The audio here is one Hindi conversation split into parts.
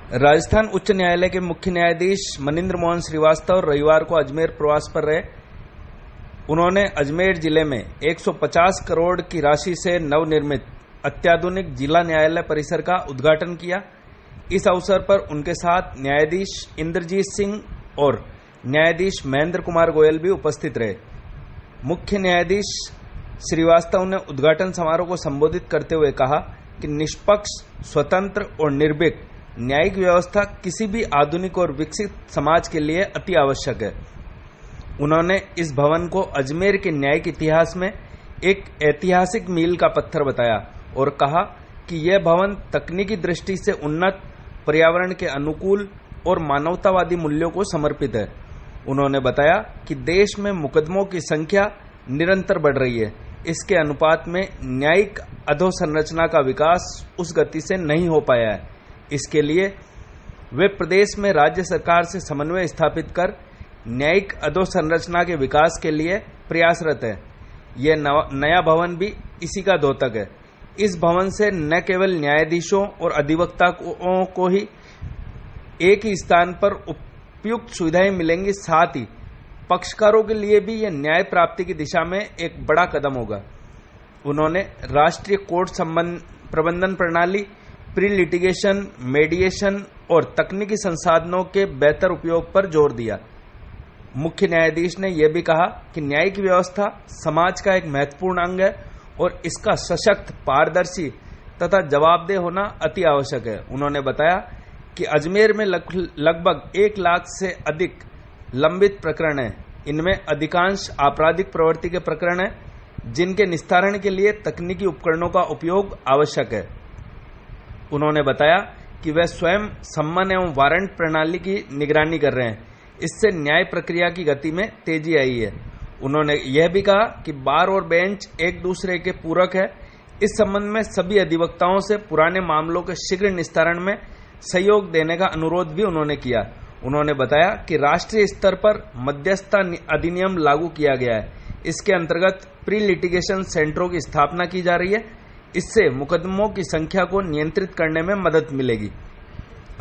राजस्थान उच्च न्यायालय के मुख्य न्यायाधीश मनिंद्र मोहन श्रीवास्तव रविवार को अजमेर प्रवास पर रहे। उन्होंने अजमेर जिले में 150 करोड़ की राशि से नवनिर्मित अत्याधुनिक जिला न्यायालय परिसर का उद्घाटन किया। इस अवसर पर उनके साथ न्यायाधीश इंद्रजीत सिंह और न्यायाधीश महेंद्र कुमार गोयल भी उपस्थित रहे। मुख्य न्यायाधीश श्रीवास्तव ने उद्घाटन समारोह को संबोधित करते हुए कहा कि निष्पक्ष, स्वतंत्र और निर्भीक न्यायिक व्यवस्था किसी भी आधुनिक और विकसित समाज के लिए अति आवश्यक है। उन्होंने इस भवन को अजमेर के न्यायिक इतिहास में एक ऐतिहासिक मील का पत्थर बताया और कहा कि यह भवन तकनीकी दृष्टि से उन्नत, पर्यावरण के अनुकूल और मानवतावादी मूल्यों को समर्पित है। उन्होंने बताया कि देश में मुकदमों की संख्या निरंतर बढ़ रही है। इसके अनुपात में न्यायिक अधोसंरचना का विकास उस गति से नहीं हो पाया है। इसके लिए वे प्रदेश में राज्य सरकार से समन्वय स्थापित कर न्यायिक अधोसंरचना के विकास के लिए प्रयासरत है। यह नया भवन भी इसी का द्योतक है। इस भवन से न केवल न्यायाधीशों और अधिवक्ताओं को ही एक ही स्थान पर उपयुक्त सुविधाएं मिलेंगी, साथ ही पक्षकारों के लिए भी यह न्याय प्राप्ति की दिशा में एक बड़ा कदम होगा। उन्होंने राष्ट्रीय कोर्ट प्रबंधन प्रणाली, प्री लिटिगेशन, मेडिएशन और तकनीकी संसाधनों के बेहतर उपयोग पर जोर दिया। मुख्य न्यायाधीश ने यह भी कहा कि न्यायिक व्यवस्था समाज का एक महत्वपूर्ण अंग है और इसका सशक्त, पारदर्शी तथा जवाबदेह होना अति आवश्यक है। उन्होंने बताया कि अजमेर में लगभग 1 लाख से अधिक लंबित प्रकरण हैं। इनमें अधिकांश आपराधिक प्रवृत्ति के प्रकरण हैं जिनके निस्तारण के लिए तकनीकी उपकरणों का उपयोग आवश्यक है। उन्होंने बताया कि वह स्वयं सम्मन एवं वारंट प्रणाली की निगरानी कर रहे हैं। इससे न्याय प्रक्रिया की गति में तेजी आई है। उन्होंने यह भी कहा कि बार और बेंच एक दूसरे के पूरक है। इस संबंध में सभी अधिवक्ताओं से पुराने मामलों के शीघ्र निस्तारण में सहयोग देने का अनुरोध भी उन्होंने किया। उन्होंने बताया कि राष्ट्रीय स्तर पर मध्यस्थता अधिनियम लागू किया गया है। इसके अंतर्गत प्री लिटिगेशन सेंटरों की स्थापना की जा रही है। इससे मुकदमों की संख्या को नियंत्रित करने में मदद मिलेगी।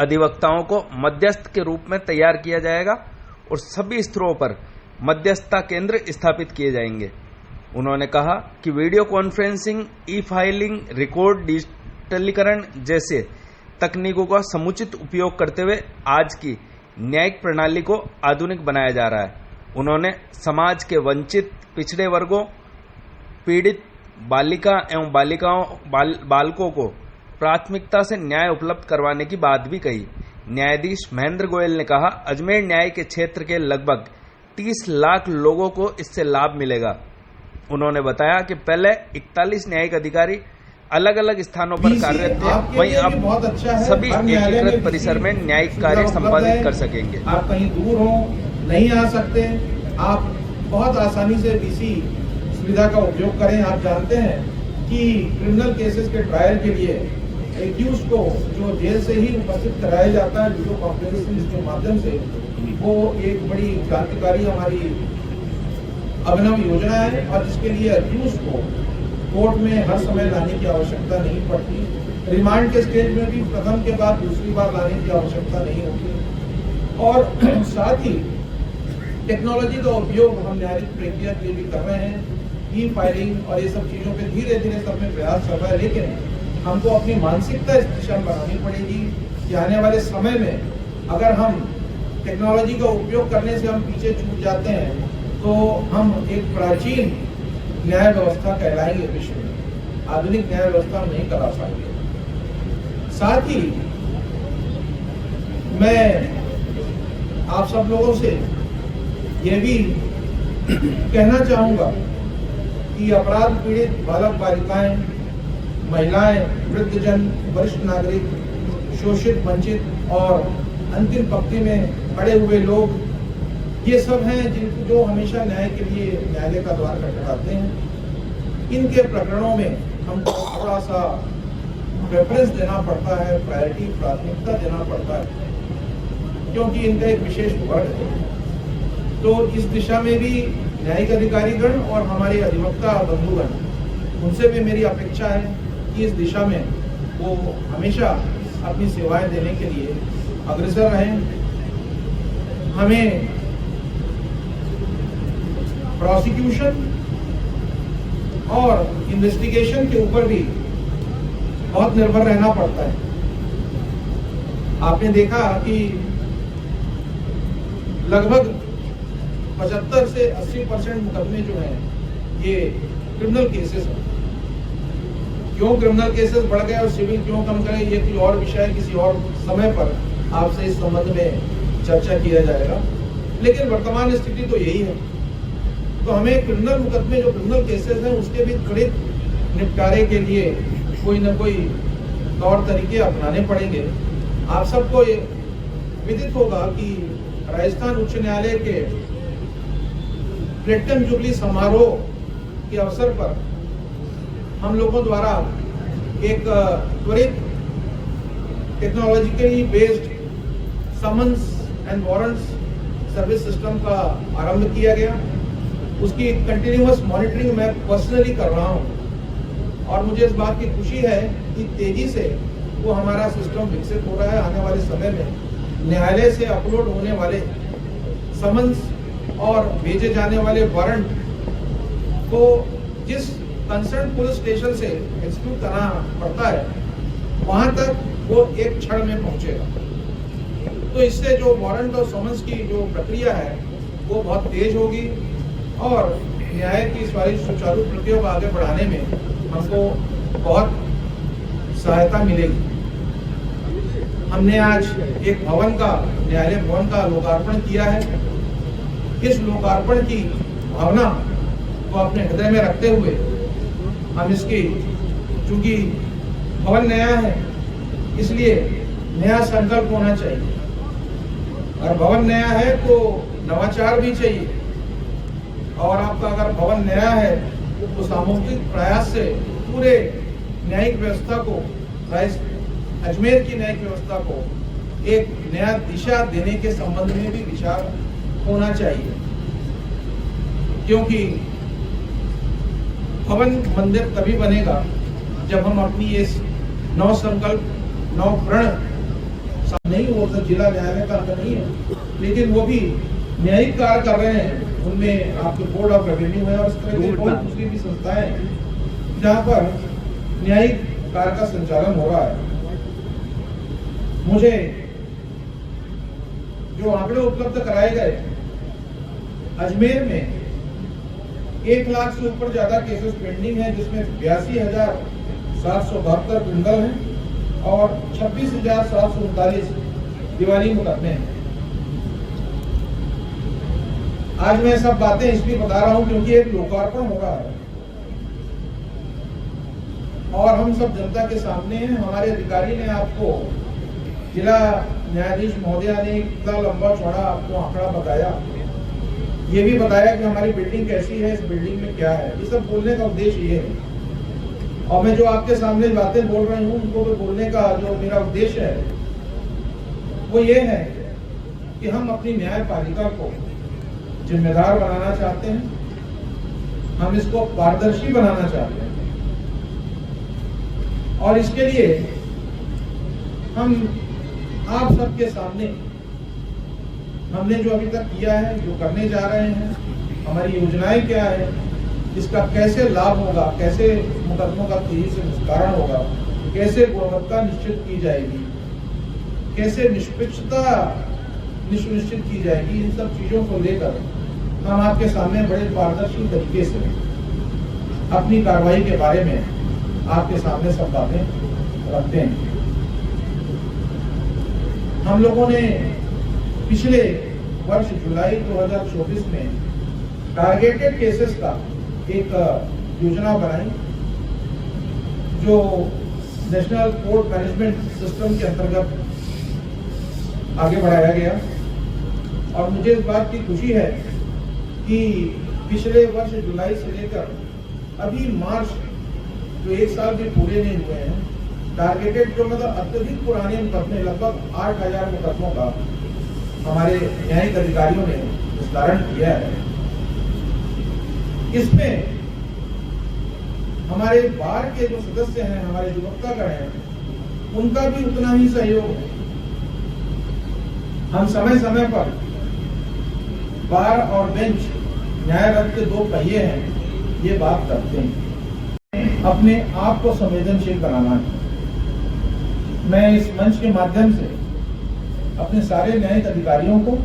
अधिवक्ताओं को मध्यस्थ के रूप में तैयार किया जाएगा और सभी स्तरों पर मध्यस्थता केंद्र स्थापित किए जाएंगे। उन्होंने कहा कि वीडियो कॉन्फ्रेंसिंग, ई फाइलिंग, रिकॉर्ड डिजिटलीकरण जैसे तकनीकों का समुचित उपयोग करते हुए आज की न्यायिक प्रणाली को आधुनिक बनाया जा रहा है। उन्होंने समाज के वंचित, पिछड़े वर्गों, पीड़ित बालिका एवं बालकों को प्राथमिकता से न्याय उपलब्ध करवाने की बात भी कही। न्यायाधीश महेंद्र गोयल ने कहा, अजमेर न्याय के क्षेत्र के लगभग 30 लाख लोगों को इससे लाभ मिलेगा। उन्होंने बताया कि पहले 41 न्यायिक अधिकारी अलग अलग स्थानों पर कार्यरत थे, वहीं अब सभी एकीकृत परिसर में न्यायिक कार्य संपादित कर सकेंगे। आप कहीं दूर हो, नहीं आ सकते, आप बहुत आसानी से डीसी सुविधा का उपयोग करें। आप जानते हैं कि क्रिमिनल केसेस के ट्रायल के लिए एक्यूज को जो जेल से ही उपस्थित कराया जाता है वीडियो कॉन्फ्रेंसिंग के माध्यम से, वो एक बड़ी क्रांतिकारी हमारी अभिनव योजना है और जिसके लिए एक्यूज को कोर्ट में हर समय लाने की आवश्यकता नहीं पड़ती। रिमांड के स्टेज में भी प्रथम के बाद दूसरी बार लाने की आवश्यकता नहीं होती। और साथ ही टेक्नोलॉजी का उपयोग हम न्यायिक प्रक्रिया के लिए भी कर रहे हैं। ई फाइलिंग और ये सब चीजों पे धीरे धीरे सब में प्रयास चल रहा है, लेकिन हमको अपनी मानसिकता इस दिशा में बनानी पड़ेगी कि आने वाले समय में अगर हम टेक्नोलॉजी का उपयोग करने से हम पीछे छूट जाते हैं तो हम एक प्राचीन न्याय व्यवस्था कहलाएंगे विश्व में। आधुनिक न्याय व्यवस्था हम नहीं करा पाएंगे। साथ ही मैं आप सब लोगों से यह भी कहना चाहूंगा कि अपराध पीड़ित बालक बालिकाएं, महिलाएं, वृद्धजन, वरिष्ठ नागरिक, शोषित, वंचित और अंतिम पंक्ति में खड़े हुए लोग, ये सब हैं जिनको जो हमेशा न्याय के लिए न्यायालय का द्वार खटखटाते हैं। इनके प्रकरणों में हमको थोड़ा सा प्रेफरेंस देना पड़ता है, प्रायोरिटी, प्राथमिकता देना पड़ता है, क्योंकि इनका एक विशेष वर्ग है। तो इस दिशा में भी न्यायिक अधिकारीगण और हमारे अधिवक्ता बंधुगण, उनसे भी मेरी अपेक्षा है कि इस दिशा में वो हमेशा अपनी सेवाएं देने के लिए अग्रसर रहें। हमें प्रोसिक्यूशन और इन्वेस्टिगेशन के ऊपर भी बहुत निर्भर रहना पड़ता है। आपने देखा कि लगभग 75 से 80% मुकदमे जो हैं ये क्रिमिनल केसेस हैं। क्यों क्रिमिनल केसेस बढ़ गए और सिविल क्यों कम गए, ये कोई और विषय है, किसी और समय पर आपसे इस संबंध में चर्चा किया जाएगा। लेकिन वर्तमान स्थिति तो यही है। तो हमें क्रिमिनल मुकदमे जो क्रिमिनल केसेस हैं उसके भी त्वरित निपटारे के लिए कोई न कोई तौर तरीके अपनाने पड़ेंगे। आप सबको ये विदित होगा कि राजस्थान उच्च न्यायालय के प्लेटिनम जुबली समारोह के अवसर पर हम लोगों द्वारा एक त्वरित technologically based summons and warrants service system का आरंभ किया गया। उसकी कंटिन्यूअस मॉनिटरिंग मैं पर्सनली कर रहा हूं और मुझे इस बात की खुशी है कि तेजी से वो हमारा सिस्टम विकसित हो रहा है। आने वाले समय में न्यायालय से अपलोड होने वाले समन्स और भेजे जाने वाले वारंट को जिस कंसर्न पुलिस स्टेशन से एक्सिक्यूट करना पड़ता है वहां तक वो एक क्षण में पहुंचेगा। तो इससे जो वारंट और समन्स की जो प्रक्रिया है वो बहुत तेज होगी और न्याय की सारी सुचारू प्रक्रिया को आगे बढ़ाने में हमको बहुत सहायता मिलेगी। हमने आज एक भवन का, न्यायालय भवन का लोकार्पण किया है। इस लोकार्पण की भावना को अपने हृदय में रखते हुए हम इसकी, चूंकि भवन नया है इसलिए नया संकल्प होना चाहिए और भवन नया है तो नवाचार भी चाहिए। और आपका अगर भवन नया है तो सामूहिक प्रयास से पूरे न्यायिक व्यवस्था को, अजमेर की न्यायिक व्यवस्था को एक नया दिशा देने के संबंध में भी विचार होना चाहिए। क्योंकि भवन मंदिर तभी बनेगा जब हम अपनी इस नव संकल्प, नव प्रण, नहीं वो तो जिला न्यायालय का नहीं है लेकिन वो भी न्यायिक कार्य कर रहे हैं। उनमें आपके बोर्ड ऑफ रेवेन्यू है और इस तरह की बहुत दूसरी भी संस्थाएं हैं जहाँ पर न्यायिक कार्य का संचालन हो रहा है। मुझे जो आंकड़े उपलब्ध कराए गए, अजमेर में 1 लाख से ऊपर ज्यादा केसेस पेंडिंग है जिसमें 82,772 क्रिमिनल हैं और 26,739 दीवानी मुकदमे हैं। आज मैं सब बातें इसलिए बता रहा हूं क्योंकि एक लोकार्पण हो रहा है और हम सब जनता के सामने हैं। हमारे अधिकारी ने आपको, जिला न्यायाधीश महोदया ने इतना लंबा चौड़ा आपको आंकड़ा बताया, ये भी बताया कि हमारी बिल्डिंग कैसी है, इस बिल्डिंग में क्या है। ये सब बोलने का उद्देश्य ये है और मैं जो आपके सामने बातें बोल रही हूँ उनको तो बोलने का जो मेरा उद्देश्य है वो ये है कि हम अपनी न्यायपालिका को जिम्मेदार बनाना चाहते हैं, हम इसको पारदर्शी बनाना चाहते हैं और इसके लिए हम आप सबके सामने हमने जो अभी तक किया है, जो करने जा रहे हैं, हमारी योजनाएं क्या है, इसका कैसे लाभ होगा, कैसे मुकदमों का तेजी से निस्तारण होगा, कैसे गुणवत्ता निश्चित की जाएगी, कैसे निष्पक्षता निश्चित की जाएगी, इन सब चीजों को लेकर हम आपके सामने बड़े पारदर्शी तरीके से अपनी कार्रवाई के बारे में आपके सामने सब बातें रखते हैं। हम लोगों ने पिछले वर्ष जुलाई 2024 में टारगेटेड केसेस का एक योजना बनाई जो नेशनल कोर्ट मैनेजमेंट सिस्टम के अंतर्गत आगे बढ़ाया गया और मुझे इस बात की खुशी है कि पिछले वर्ष जुलाई से लेकर अभी मार्च, जो 1 साल भी पूरे नहीं हुए हैं, टारगेटेड जो मतलब अत्यधिक पुराने मुकदमे, लगभग 8,000 मुकदमों का हमारे न्यायिक अधिकारियों ने निस्तारण किया है। इसमें हमारे बार के जो सदस्य हैं, हमारे अधिवक्तागण हैं, उनका भी उतना ही सहयोग है। हम समय समय पर बार और बेंच न्याय रथ के दो पहिए हैं, ये बात करते हैं। अपने आप को संवेदनशील बनाना है। मैं इस मंच के माध्यम से अपने सारे न्यायिक अधिकारियों को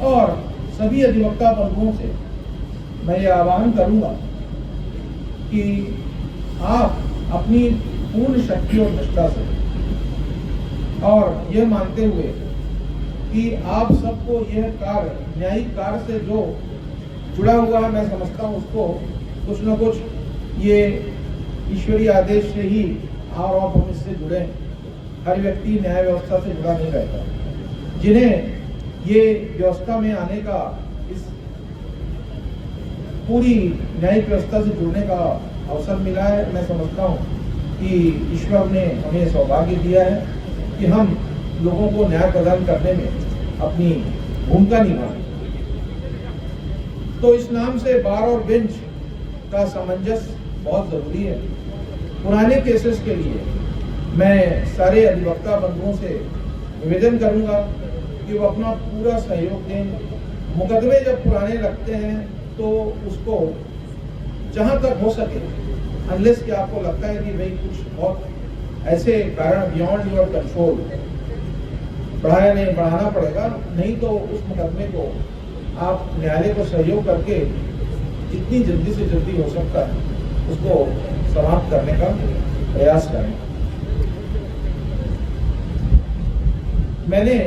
और सभी अधिवक्ता बंधुओं से मैं ये आह्वान करूंगा कि आप अपनी पूर्ण शक्ति और निष्ठा से और यह मानते हुए कि आप सबको यह कार्य, न्यायिक कार्य से जो जुड़ा हुआ है, मैं समझता हूँ उसको कुछ न कुछ ये ईश्वरीय आदेश से ही आप हम इससे जुड़े हैं। हर व्यक्ति न्याय व्यवस्था से जुड़ा नहीं रहता। जिन्हें ये व्यवस्था में आने का, इस पूरी न्यायिक व्यवस्था से जुड़ने का अवसर मिला है, मैं समझता हूँ कि ईश्वर ने हमें सौभाग्य दिया है कि हम लोगों को न्याय प्रदान करने में अपनी भूमिका निभाएं। तो इस नाम से बार और बेंच का सामंजस्य बहुत जरूरी है। पुराने केसेस के लिए मैं सारे अधिवक्ता बंधुओं से निवेदन करूंगा कि वो अपना पूरा सहयोग दें। मुकदमे जब पुराने लगते हैं तो उसको जहां तक हो सके, अनलेस कि आपको लगता है कि भाई कुछ बहुत ऐसे कारण बियॉन्ड योर कंट्रोल बढ़ाना पड़ेगा, नहीं तो उस मुकदमे को आप न्यायालय को सहयोग करके जितनी जल्दी से जल्दी हो सकता है उसको समाप्त करने का प्रयास करें। मैंने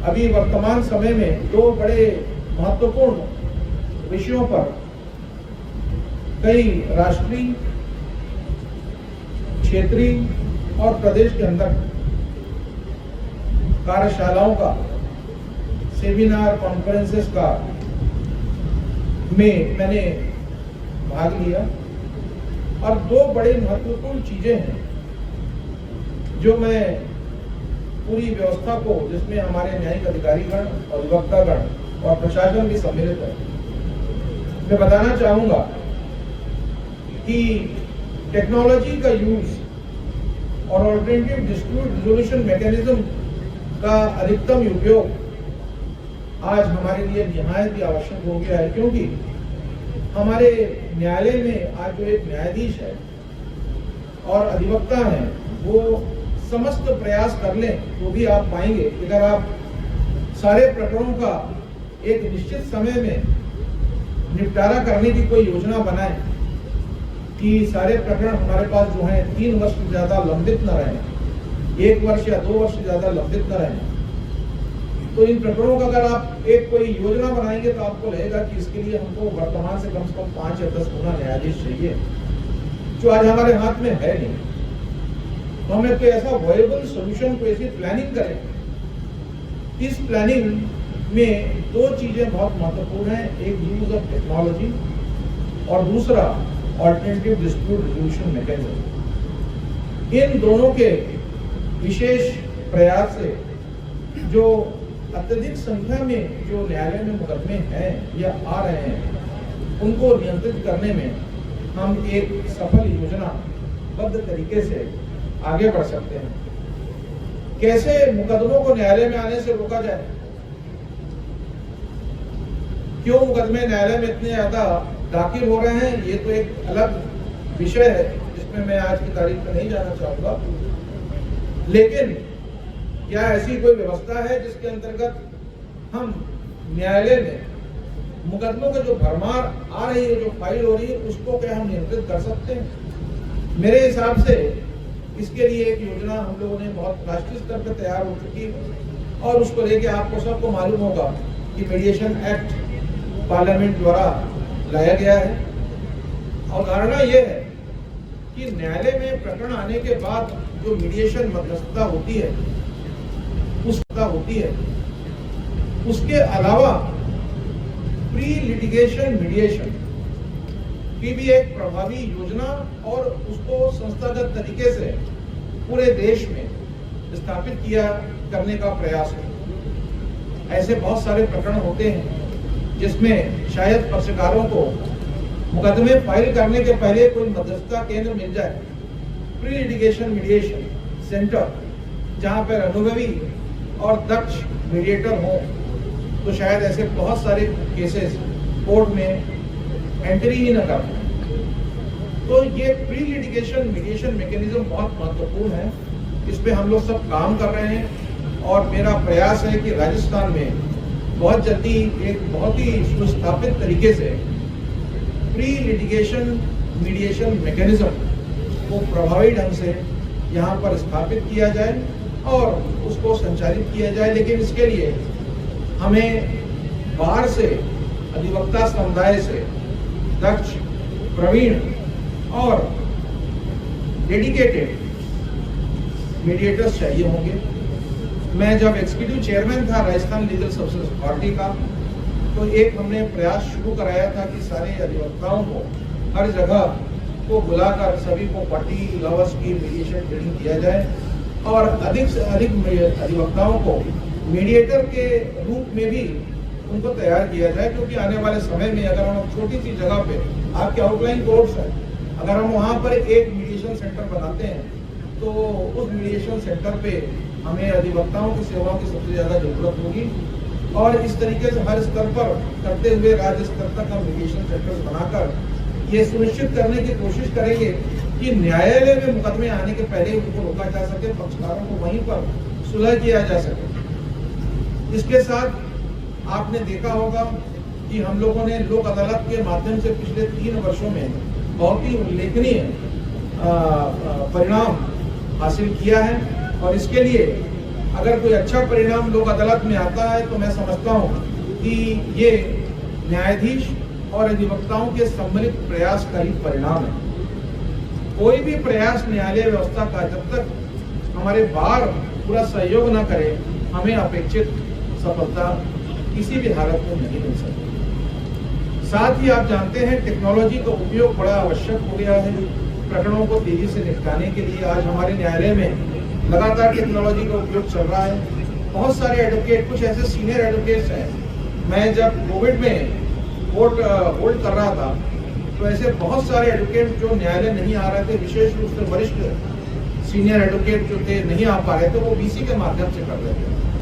अभी वर्तमान समय में दो बड़े महत्वपूर्ण विषयों पर कई राष्ट्रीय, क्षेत्रीय और प्रदेश के अंदर कार्यशालाओं का, सेमिनार, कॉन्फ्रेंसेस का में मैंने भाग लिया और दो बड़े महत्वपूर्ण चीजें हैं जो मैं पूरी व्यवस्था को, जिसमें हमारे न्यायिक अधिकारीगण, अधिवक्तागण और प्रशासन भी सम्मिलित है, मैं बताना चाहूंगा कि टेक्नोलॉजी का यूज और ऑल्टरनेटिव डिस्प्यूट रिजोल्यूशन मैकेनिज्म का अधिकतम उपयोग आज हमारे लिए निहायत ही आवश्यक हो गया है, क्योंकि हमारे न्यायालय में आज जो एक न्यायाधीश है और अधिवक्ता हैं, वो समस्त प्रयास कर लें तो भी आप पाएंगे कि अगर आप सारे प्रकरणों का एक निश्चित समय में निपटारा करने की कोई योजना बनाएं कि सारे प्रकरण हमारे पास जो हैं 3 वर्ष से ज्यादा लंबित न रहें, 1 वर्ष या 2 वर्ष से ज्यादा लंबित न रहें, तो इन प्रकरणों का अगर आप एक कोई योजना बनाएंगे तो आपको लगेगा कि इसके लिए हमको वर्तमान से कम 5 या 10 गुना न्यायाधीश चाहिए, जो आज हमारे हाथ में है नहीं। तो हमें कोई ऐसा वायबल सॉल्यूशन, कोई ऐसी प्लानिंग करें। इस प्लानिंग में दो चीजें बहुत महत्वपूर्ण हैं, एक यूज ऑफ टेक्नोलॉजी और दूसरा ऑल्टरनेटिव डिस्प्यूट रिजोल्यूशन मैकेनिज्म। इन दोनों के विशेष प्रयास से जो अत्यधिक संख्या में जो न्यायालय में मुकदमे हैं या आ रहे हैं, उनको नियंत्रित करने में हम एक सफल योजनाबद्ध तरीके से आगे बढ़ सकते हैं। कैसे मुकदमों को न्यायालय में आने से रोका जाए, क्यों मुकदमे न्यायालय में इतने ज्यादा दाखिल हो रहे हैं, ये तो एक अलग विषय है जिसमें मैं आज की तारीख में नहीं जाना चाहूंगा। लेकिन क्या ऐसी कोई व्यवस्था है जिसके अंतर्गत हम न्यायालय में मुकदमों के जो भरमार आ रही है, जो फाइल हो रही है, उसको क्या हम नियंत्रित कर सकते हैं? मेरे हिसाब से इसके लिए एक योजना हम लोगों ने बहुत राष्ट्रीय स्तर पर तैयार हो चुकी है और उसको लेके आपको सबको मालूम होगा कि मीडिएशन एक्ट पार्लियामेंट द्वारा लाया गया है। और धारणा यह है कि न्यायालय में प्रकरण आने के बाद जो मीडिएशन मध्यस्थता होती है, उसके अलावा प्री लिटिगेशन मीडिएशन की भी एक प्रभावी योजना और उसको संस्थागत तरीके से पूरे देश में स्थापित करने का प्रयास है। ऐसे बहुत सारे प्रकरण होते हैं जिसमें शायद पक्षकारों को मुकदमे फाइल करने के पहले कोई मध्यस्थता केंद्र मिल जाए प्री लिटिगेशन मीडिएशन सेंटर, जहां पर अनुभवी और दक्ष मीडिएटर हों, तो शायद ऐसे बहुत सारे केसेस कोर्ट में एंट्री ही न कर पाए। तो ये प्री लिटिगेशन मीडिएशन मैकेनिज्म बहुत महत्वपूर्ण है, इस पे हम लोग सब काम कर रहे हैं और मेरा प्रयास है कि राजस्थान में बहुत जल्दी एक बहुत ही सुस्थापित तरीके से प्री लिटिगेशन मीडिएशन मैकेनिज्म को प्रभावी ढंग से यहाँ पर स्थापित किया जाए और उसको संचालित किया जाए। लेकिन इसके लिए हमें बाहर से, अधिवक्ता समुदाय से दक्ष, प्रवीण और डेडिकेटेड मीडिएटर्स चाहिए होंगे। मैं जब एग्जीक्यूटिव चेयरमैन था राजस्थान लीगल सर्विसेज अथॉरिटी का, तो एक हमने प्रयास शुरू कराया था कि सारे अधिवक्ताओं को हर जगह को बुलाकर सभी को 40 आवर्स की मीडिएशन ट्रेनिंग दिया जाए और अधिक से अधिक अधिवक्ताओं को मीडिएटर के रूप में भी उनको तैयार किया जाए। क्योंकि आने वाले समय में अगर हम छोटी सी जगह पे, आपके आउटलाइन कोर्ट्स है, अगर हम वहाँ पर एक मीडिएशन सेंटर बनाते हैं तो उस मीडिएशन सेंटर पे हमें अधिवक्ताओं की सेवाओं की सबसे ज़्यादा जरूरत होगी। और इस तरीके से हर स्तर पर करते हुए राज्य स्तर तक हम मीडिएशन सेंटर्स बनाकर ये सुनिश्चित करने की कोशिश करेंगे कि न्यायालय में मुकदमे आने के पहले उनको रोका जा सके, पक्षकारों को वहीं पर सुलह किया जा सके। इसके साथ आपने देखा होगा कि हम लोगों ने लोक अदालत के माध्यम से पिछले 3 वर्षों में बहुत ही उल्लेखनीय परिणाम हासिल किया है और इसके लिए अगर कोई अच्छा परिणाम लोक अदालत में आता है तो मैं समझता हूँ कि ये न्यायाधीश और अधिवक्ताओं के सम्मिलित प्रयास का ही परिणाम है। कोई भी प्रयास न्यायालय व्यवस्था का जब तक हमारे बार पूरा सहयोग न करे, हमें अपेक्षित सफलता किसी भी हालत में नहीं मिल सकती। साथ ही आप जानते हैं टेक्नोलॉजी का उपयोग बड़ा आवश्यक हो गया है प्रकरणों को तेजी से निपटाने के लिए। आज हमारे न्यायालय में लगातार टेक्नोलॉजी का उपयोग चल रहा है। बहुत सारे एडवोकेट, कुछ ऐसे सीनियर एडवोकेट्स हैं, मैं जब कोविड में कोर्ट होल्ड कर रहा था तो ऐसे बहुत सारे एडवोकेट जो न्यायालय नहीं आ रहे थे, विशेष रूप से वरिष्ठ सीनियर एडवोकेट जो थे नहीं आ पा रहे थे, वो बीसी के माध्यम से कर रहे थे।